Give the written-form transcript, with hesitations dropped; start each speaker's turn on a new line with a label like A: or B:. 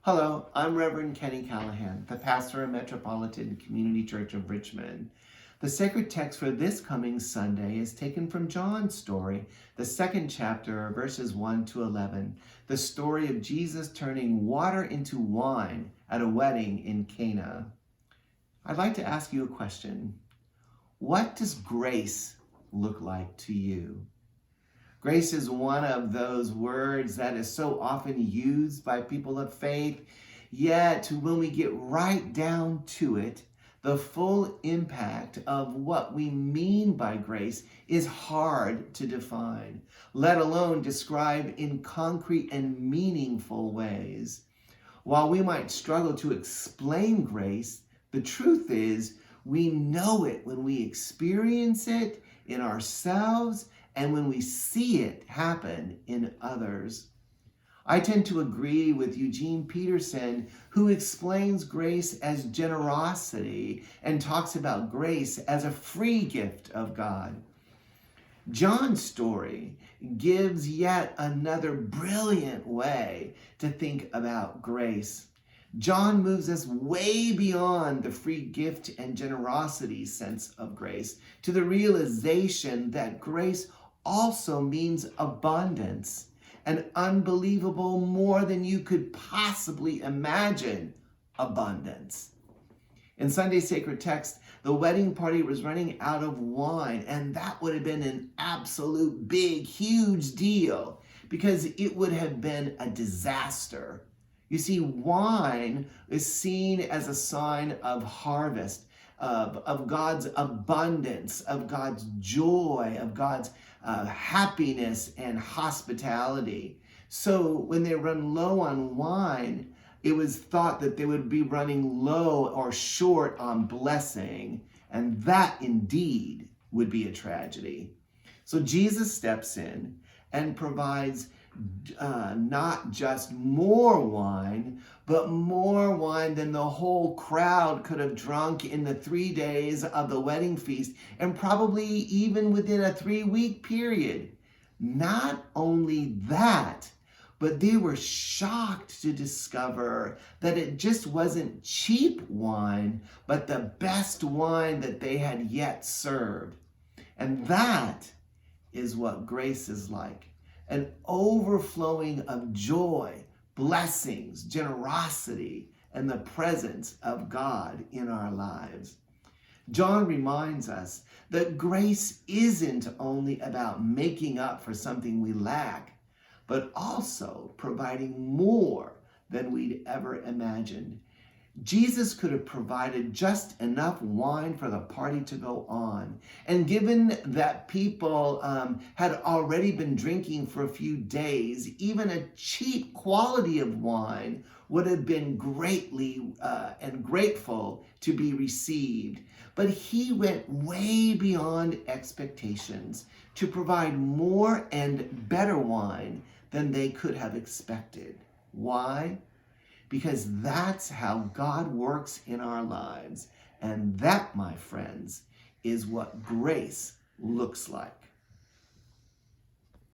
A: Hello, I'm Reverend Kenny Callahan, the pastor of Metropolitan Community Church of Richmond. The sacred text for this coming Sunday is taken from John's story, the second chapter, verses 1 to 11, the story of Jesus turning water into wine at a wedding in Cana. I'd like to ask you a question. What does grace look like to you? Grace is one of those words that is so often used by people of faith, yet when we get right down to it, the full impact of what we mean by grace is hard to define, let alone describe in concrete and meaningful ways. While we might struggle to explain grace, the truth is we know it when we experience it in ourselves and when we see it happen in others. I tend to agree with Eugene Peterson, who explains grace as generosity and talks about grace as a free gift of God. John's story gives yet another brilliant way to think about grace. John moves us way beyond the free gift and generosity sense of grace to the realization that grace also means abundance, an unbelievable, more than you could possibly imagine abundance. In Sunday's sacred text, the wedding party was running out of wine, and that would have been an absolute big, huge deal because it would have been a disaster. You see, wine is seen as a sign of harvest, of God's abundance, of God's joy, of God's happiness and hospitality. So when they run low on wine, it was thought that they would be running low or short on blessing, and that indeed would be a tragedy. So Jesus steps in and provides not just more wine, but more wine than the whole crowd could have drunk in the 3 days of the wedding feast, and probably even within a 3-week period. Not only that, but they were shocked to discover that it just wasn't cheap wine, but the best wine that they had yet served. And that is what grace is like. An overflowing of joy, blessings, generosity, and the presence of God in our lives. John reminds us that grace isn't only about making up for something we lack, but also providing more than we'd ever imagined. Jesus could have provided just enough wine for the party to go on. And given that people had already been drinking for a few days, even a cheap quality of wine would have been greatly and grateful to be received. But he went way beyond expectations to provide more and better wine than they could have expected. Why? Because that's how God works in our lives. And that, my friends, is what grace looks like.